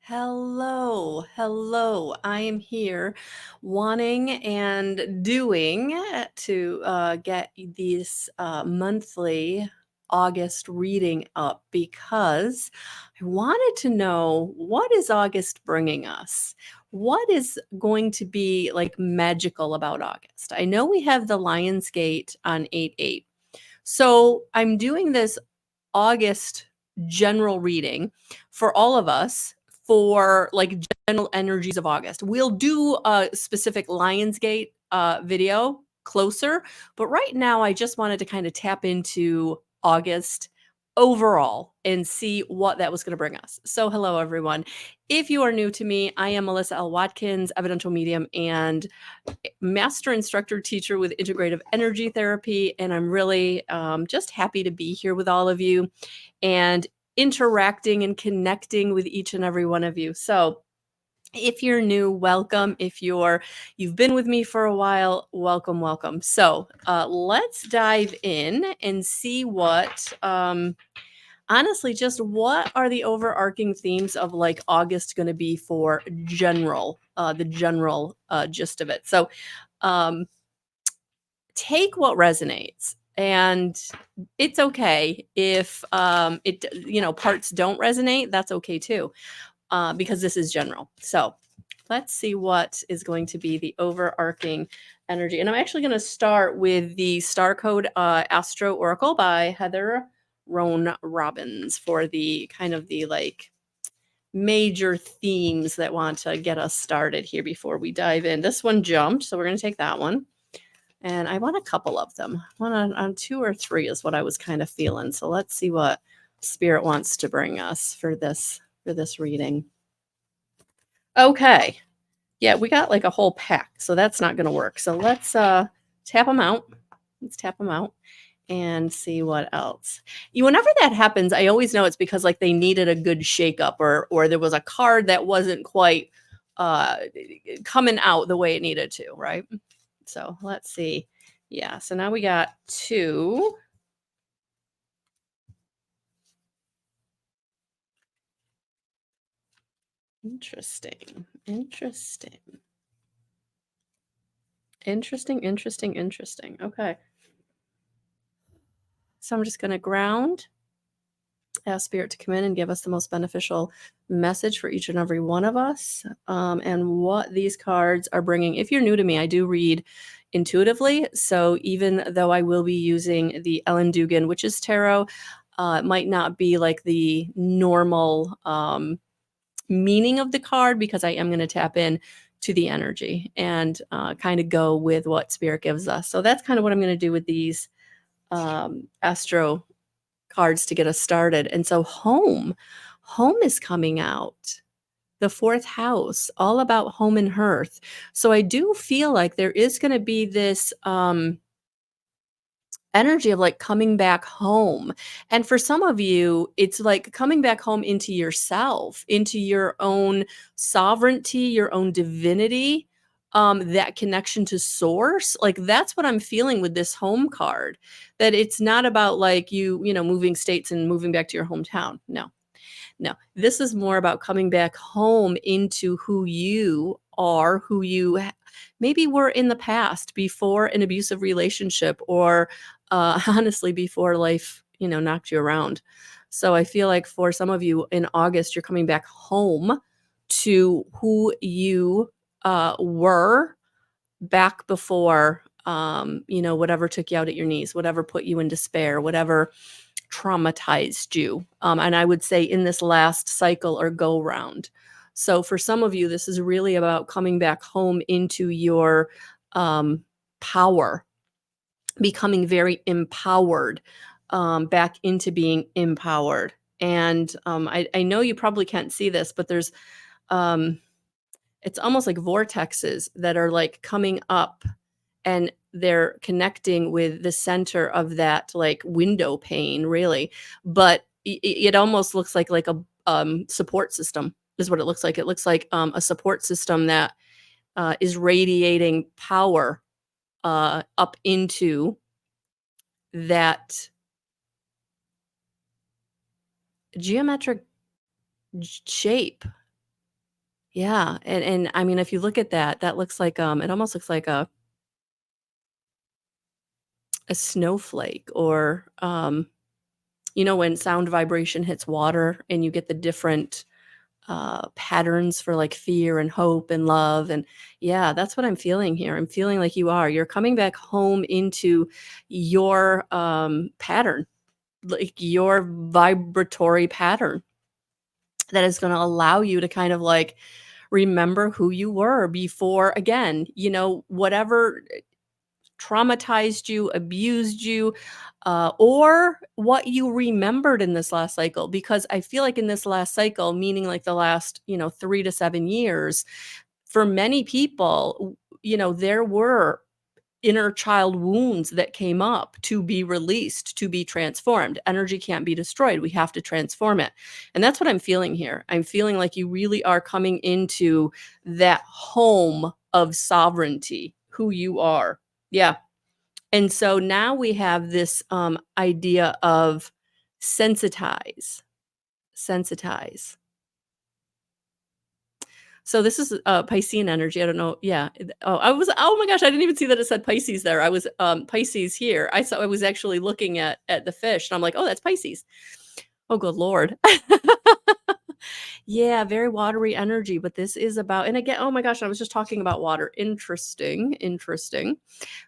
Hello, hello. I am here wanting and doing to get this monthly August reading up because I wanted to know what is August bringing us? What is going to be like magical about August? I know we have the Lionsgate on 8/8. So I'm doing this August general reading for all of us for like general energies of August. We'll do a specific Lionsgate video closer, but right now I just wanted to kind of tap into August overall and see what that was going to bring us. So, hello everyone. If you are new to me, I am Melissa L. Watkins, evidential medium and master instructor teacher with integrative energy therapy. And I'm really just happy to be here with all of you and interacting and connecting with each and every one of you. So if you're new, welcome. If you've been with me for a while, welcome, welcome. So let's dive in and see what honestly, just what are the overarching themes of like August going to be for the general gist of it. So um, take what resonates. And it's okay if parts don't resonate. That's okay too, because this is general. So let's see what is going to be the overarching energy. And I'm actually going to start with the Star Code Astro Oracle by Heather Roan Robbins for the kind of the like major themes that want to get us started here before we dive in. This one jumped, so we're going to take that one. And I want a couple of them. One on 2 or 3 is what I was kind of feeling. So let's see what Spirit wants to bring us for this reading. Okay. Yeah, we got like a whole pack, so that's not going to work. So let's tap them out. Let's tap them out and see what else. Whenever that happens, I always know it's because like they needed a good shakeup or there was a card that wasn't quite coming out the way it needed to, right? So let's see. Yeah, so now we got 2. Interesting. Okay. So I'm just going to ground, ask Spirit to come in and give us the most beneficial message for each and every one of us, and what these cards are bringing. If you're new to me, I do read intuitively. So even though I will be using the Ellen Dugan, which is tarot, it might not be like the normal meaning of the card because I am going to tap in to the energy and kind of go with what Spirit gives us. So that's kind of what I'm going to do with these astro cards to get us started. And so home is coming out. The 4th house, all about home and hearth. So I do feel like there is going to be this energy of like coming back home. And for some of you, it's like coming back home into yourself, into your own sovereignty, your own divinity, that connection to source. Like that's what I'm feeling with this home card, that it's not about like moving states and moving back to your hometown. No, this is more about coming back home into who you are, who you maybe were in the past before an abusive relationship or honestly before life, knocked you around. So I feel like for some of you in August, you're coming back home to who you were back before, whatever took you out at your knees, whatever put you in despair, whatever traumatized you. And I would say in this last cycle or go round. So for some of you, this is really about coming back home into your power, becoming very empowered, back into being empowered. And I know you probably can't see this, but there's, it's almost like vortexes that are like coming up and they're connecting with the center of that like window pane really, but it almost looks like a support system is what it looks like. It looks like a support system that is radiating power up into that geometric shape. Yeah, and I mean, if you look at that, that looks like, it almost looks like a snowflake or, when sound vibration hits water and you get the different, patterns for, like, fear and hope and love, and yeah, that's what I'm feeling here. I'm feeling like you are. You're coming back home into your, pattern, like, your vibratory pattern that is gonna allow you to kind of, like, remember who you were before, again, whatever traumatized you, abused you, or what you remembered in this last cycle. Because I feel like in this last cycle, meaning like the last, 3 to 7 years, for many people, there were inner child wounds that came up to be released, to be transformed. Energy can't be destroyed. We have to transform it. And that's what I'm feeling here. I'm feeling like you really are coming into that home of sovereignty, who you are. Yeah. And so now we have this idea of sensitize, sensitize. So this is Piscean energy. I don't know. Yeah. Oh my gosh, I didn't even see that it said Pisces there. I was Pisces here. I was actually looking at the fish and I'm like, oh, that's Pisces. Oh, good Lord. Yeah, very watery energy, but this is about, and again, oh my gosh, I was just talking about water. Interesting, interesting.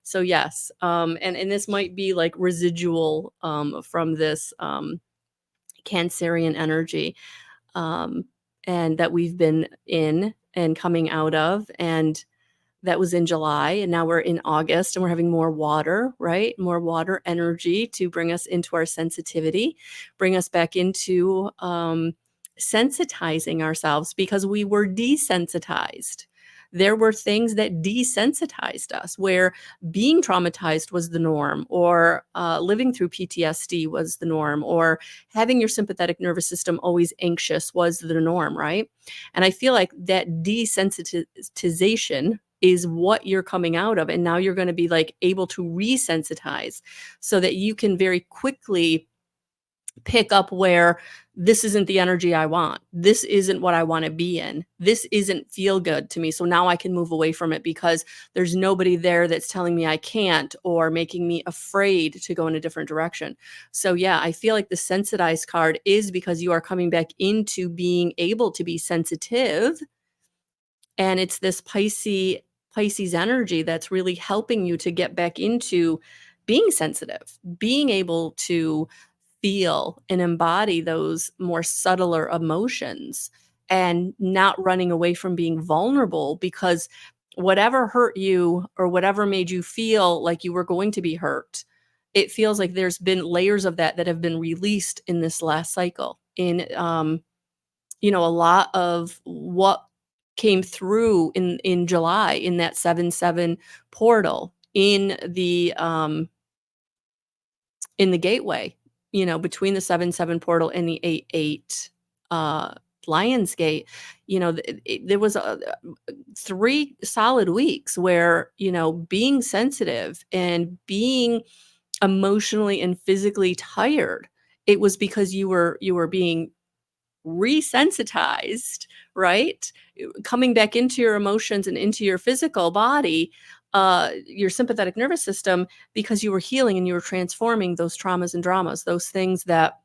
So yes, and this might be like residual from this Cancerian energy, um, and that we've been in and coming out of, and that was in July, and now we're in August, and we're having more water, right? More water energy to bring us into our sensitivity, bring us back into sensitizing ourselves because we were desensitized. There were things that desensitized us, where being traumatized was the norm, or living through PTSD was the norm, or having your sympathetic nervous system always anxious was the norm, right? And I feel like that desensitization is what you're coming out of. And now you're going to be like able to resensitize so that you can very quickly pick up where this isn't the energy I want. This isn't what I want to be in. This isn't feel good to me. So now I can move away from it because there's nobody there that's telling me I can't or making me afraid to go in a different direction. So yeah, I feel like the sensitized card is because you are coming back into being able to be sensitive, and it's this Pisces energy that's really helping you to get back into being sensitive, being able to feel and embody those more subtler emotions, and not running away from being vulnerable, because whatever hurt you or whatever made you feel like you were going to be hurt, it feels like there's been layers of that that have been released in this last cycle, in a lot of what came through in July, in that 7/7 portal, in the gateway, between the 7/7 portal and the 8/8 Lion's Gate. There was 3 solid weeks where, being sensitive and being emotionally and physically tired, it was because you were being resensitized, right? Coming back into your emotions and into your physical body, your sympathetic nervous system, because you were healing and you were transforming those traumas and dramas, those things that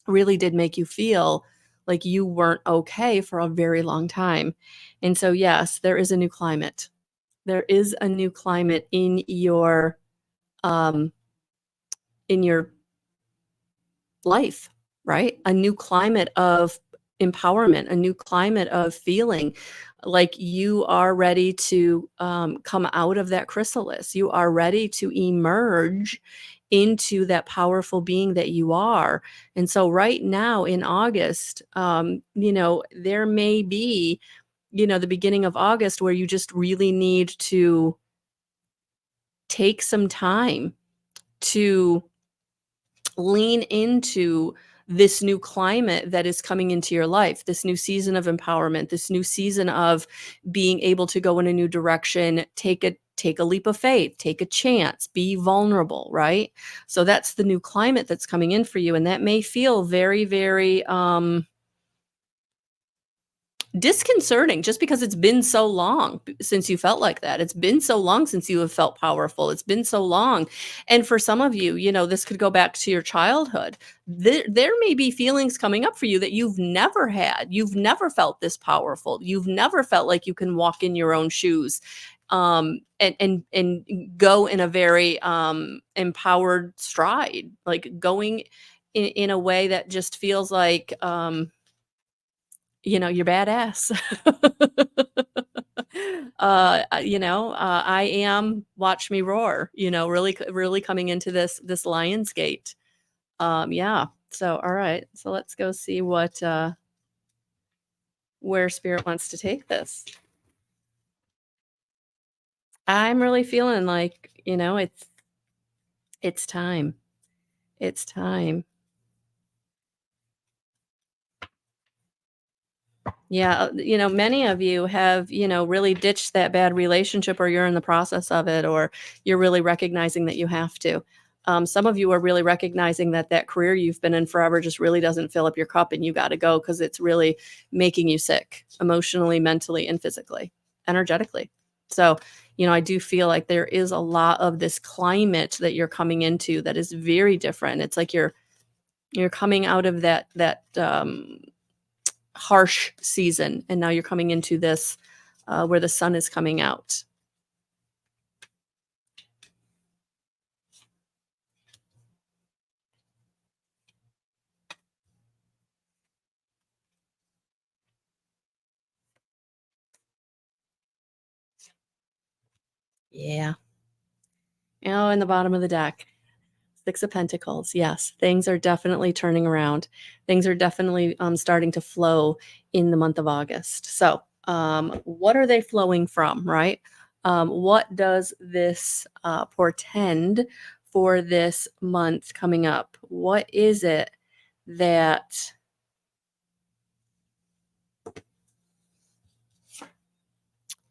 really did make you feel like you weren't okay for a very long time. And so, yes, there is a new climate. There is a new climate um, in your life, right? A new climate of empowerment, a new climate of feeling like you are ready to come out of that chrysalis. You are ready to emerge into that powerful being that you are. And so, right now in August, there may be, the beginning of August, where you just really need to take some time to lean into this new climate that is coming into your life, this new season of empowerment, this new season of being able to go in a new direction, take a leap of faith, take a chance, be vulnerable, right? So that's the new climate that's coming in for you, and that may feel very, very disconcerting just because it's been so long since you felt like that. It's been so long since you have felt powerful. It's been so long. And for some of you, this could go back to your childhood. There may be feelings coming up for you that you've never had. You've never felt this powerful. You've never felt like you can walk in your own shoes, and go in a very empowered stride, like going in a way that just feels like you're badass. I am watch me roar, really, really coming into this Lion's Gate. Yeah. So, all right. So let's go see where Spirit wants to take this. I'm really feeling like, it's time. It's time. Yeah, many of you have, really ditched that bad relationship, or you're in the process of it, or you're really recognizing that you have to. Some of you are really recognizing that that career you've been in forever just really doesn't fill up your cup and you got to go because it's really making you sick emotionally, mentally, and physically, energetically. So, I do feel like there is a lot of this climate that you're coming into that is very different. It's like you're coming out of that harsh season, and now you're coming into this where the sun is coming out. Yeah. In the bottom of the deck, Six of Pentacles. Yes, things are definitely turning around. Things are definitely starting to flow in the month of August. So what are they flowing from, right? What does this portend for this month coming up? What is it that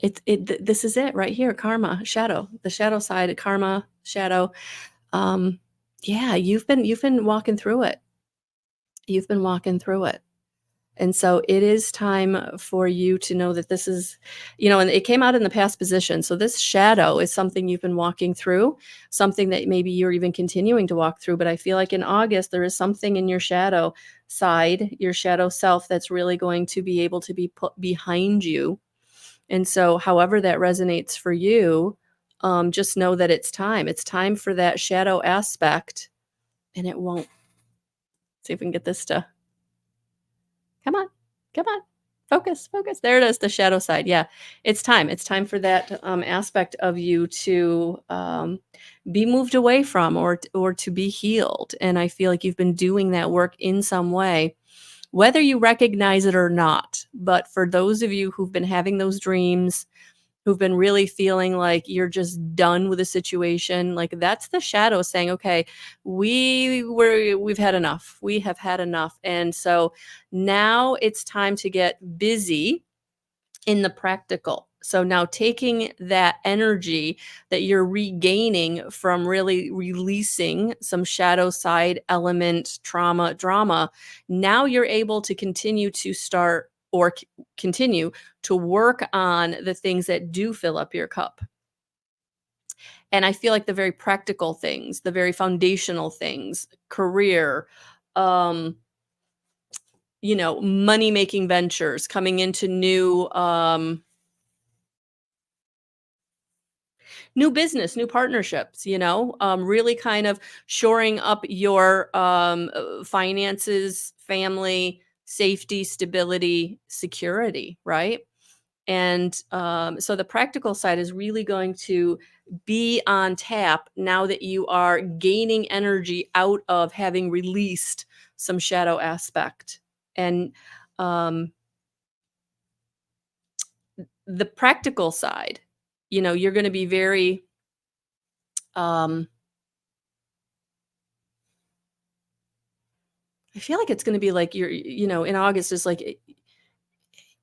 this is it right here? Karma, shadow, the shadow side, karma, shadow. Um, yeah, you've been walking through it. You've been walking through it. And so it is time for you to know that this is, and it came out in the past position. So this shadow is something you've been walking through, something that maybe you're even continuing to walk through. But I feel like in August, there is something in your shadow side, your shadow self, that's really going to be able to be put behind you. And so, however that resonates for you, just know that it's time. It's time for that shadow aspect, and it won't. See if we can get this to come on, come on, focus, focus. There it is, the shadow side. Yeah, it's time. It's time for that aspect of you to be moved away from, or to be healed. And I feel like you've been doing that work in some way, whether you recognize it or not. But for those of you who've been having those dreams, who've been really feeling like you're just done with a situation, like that's the shadow saying, okay, we've had enough. We have had enough. And so now it's time to get busy in the practical. So now taking that energy that you're regaining from really releasing some shadow side element, trauma, drama, now you're able to continue to start, or continue to work on the things that do fill up your cup. And I feel like the very practical things, the very foundational things, career, um, money making ventures, coming into new business, new partnerships, really kind of shoring up your finances, family, safety, stability, security, right? And so the practical side is really going to be on tap now that you are gaining energy out of having released some shadow aspect. And the practical side, you're going to be very, um, I feel like it's going to be like in August, is like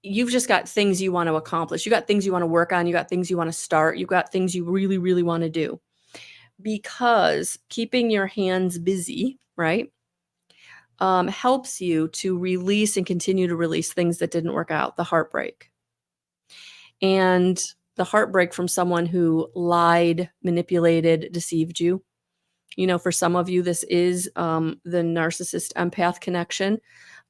you've just got things you want to accomplish. You got things you want to work on. You got things you want to start. You got things you really, really want to do, because keeping your hands busy, right? helps you to release and continue to release things that didn't work out, the heartbreak. And the heartbreak from someone who lied, manipulated, deceived you. For some of you, this is the narcissist empath connection.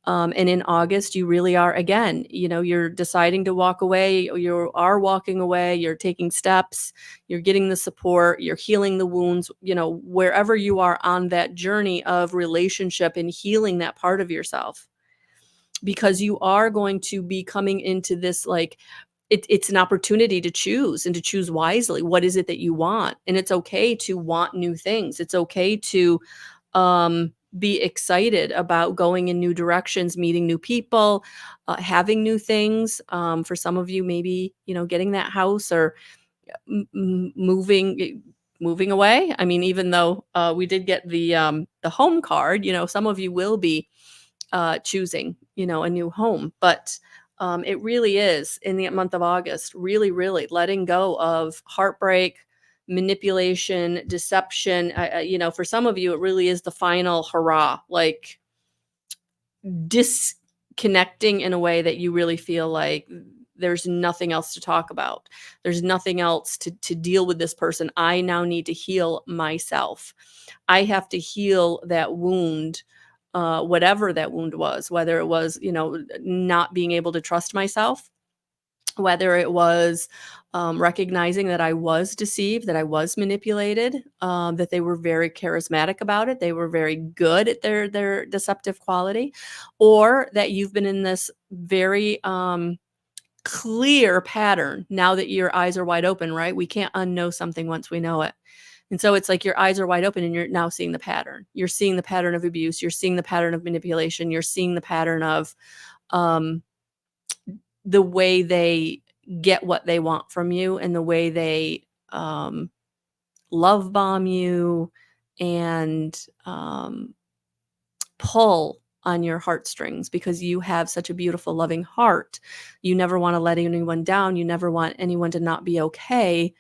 And in August, you really are, again, you're deciding to walk away. You are walking away. You're taking steps. You're getting the support. You're healing the wounds, wherever you are on that journey of relationship and healing that part of yourself. Because you are going to be coming into this, like, it's an opportunity to choose and to choose wisely. What is it that you want? And it's okay to want new things. It's okay to be excited about going in new directions, meeting new people, having new things. For some of you, maybe, getting that house or moving away. I mean, even though we did get the home card, some of you will be choosing, a new home. But it really is in the month of August, really, really letting go of heartbreak, manipulation, deception. For some of you, it really is the final hurrah, like disconnecting in a way that you really feel like there's nothing else to talk about. There's nothing else to deal with this person. I now need to heal myself. I have to heal that wound, whatever that wound was, whether it was, not being able to trust myself, whether it was recognizing that I was deceived, that I was manipulated, that they were very charismatic about it, they were very good at their deceptive quality, or that you've been in this very clear pattern now that your eyes are wide open, right? We can't unknow something once we know it. And so it's like your eyes are wide open and you're now seeing the pattern. You're seeing the pattern of abuse. You're seeing the pattern of manipulation. You're seeing the pattern of the way they get what they want from you and the way they love bomb you and pull on your heartstrings because you have such a beautiful, loving heart. You never want to let anyone down. You never want anyone to not be okay.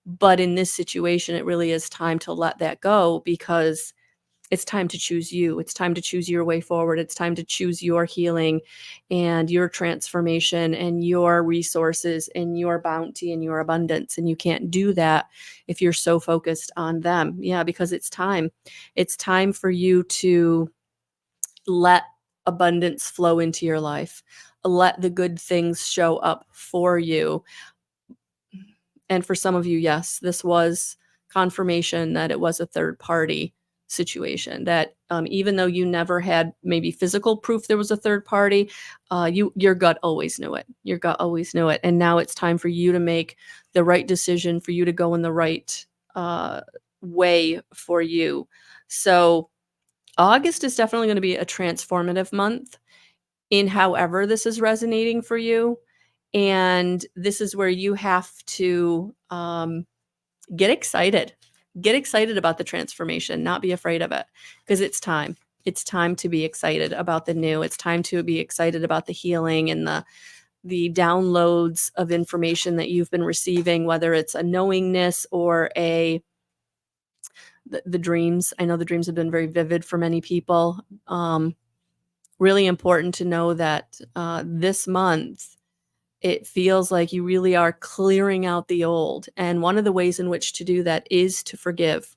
But in this situation, it really is time to let that go because it's time to choose you. It's time to choose your way forward. It's time to choose your healing and your transformation and your resources and your bounty and your abundance. And you can't do that if you're so focused on them. Yeah, because it's time. It's time for you to let abundance flow into your life. Let the good things show up for you. And for some of you, yes, this was confirmation that it was a third party situation, that even though you never had maybe physical proof there was a third party, your gut always knew it. Your gut always knew it. And now it's time for you to make the right decision, for you to go in the right way for you. So August is definitely going to be a transformative month in however this is resonating for you. And this is where you have to get excited. Get excited about the transformation, not be afraid of it, because it's time. It's time to be excited about the new. It's time to be excited about the healing and the downloads of information that you've been receiving, whether it's a knowingness or the dreams. I know the dreams have been very vivid for many people. Really important to know that this month, it feels like you really are clearing out the old. And one of the ways in which to do that is to forgive.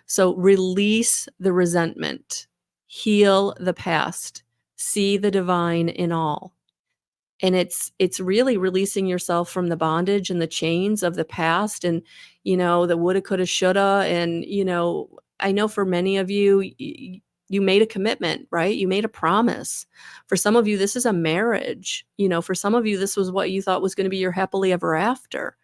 So release the resentment, heal the past, see the divine in all. And it's really releasing yourself from the bondage and the chains of the past and, the woulda, coulda, shoulda. And, I know for many of you, you made a commitment, right? You made a promise. For some of you, this is a marriage. For some of you, this was what you thought was going to be your happily ever after.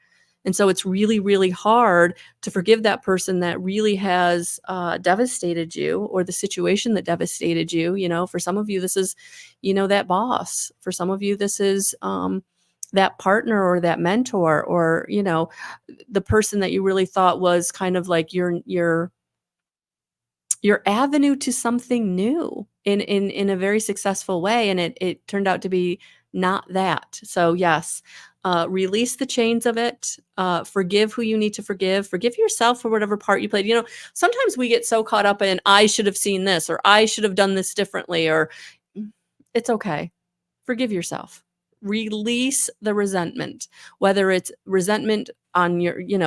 And so it's really, really hard to forgive that person that really has devastated you, or the situation that devastated you. For some of you, this is, that boss. For some of you, this is that partner or that mentor, or, the person that you really thought was kind of like your avenue to something new in a very successful way. And it turned out to be not that. So yes, release the chains of it. Forgive who you need to forgive. Forgive yourself for whatever part you played. Sometimes we get so caught up in, I should have seen this, or I should have done this differently, or it's okay. Forgive yourself. Release the resentment, whether it's resentment on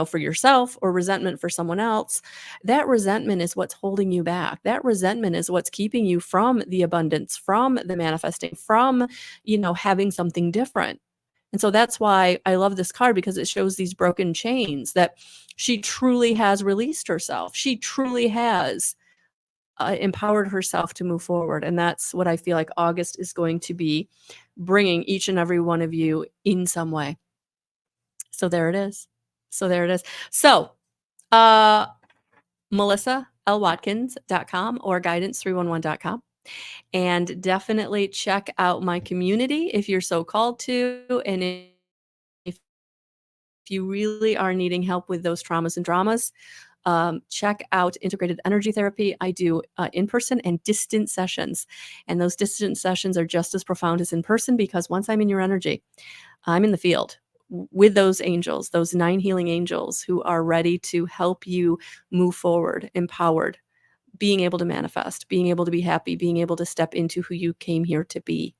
for yourself or resentment for someone else. That resentment is what's holding you back. That resentment is what's keeping you from the abundance, from the manifesting, from, having something different. And so that's why I love this card, because it shows these broken chains that she truly has released herself. She truly has empowered herself to move forward. And that's what I feel like August is going to be bringing each and every one of you in some way. So there it is. So, Melissa, lwatkins.com or guidance311.com. And definitely check out my community if you're so called to. And if you really are needing help with those traumas and dramas, check out integrated energy therapy. I do in-person and distant sessions. And those distant sessions are just as profound as in person, because once I'm in your energy, I'm in the field with those angels, those 9 healing angels who are ready to help you move forward, empowered, being able to manifest, being able to be happy, being able to step into who you came here to be.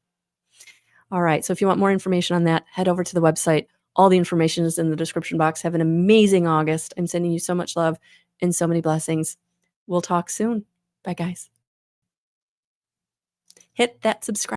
All right. So if you want more information on that, head over to the website. All the information is in the description box. Have an amazing August. I'm sending you so much love and so many blessings. We'll talk soon. Bye, guys. Hit that subscribe.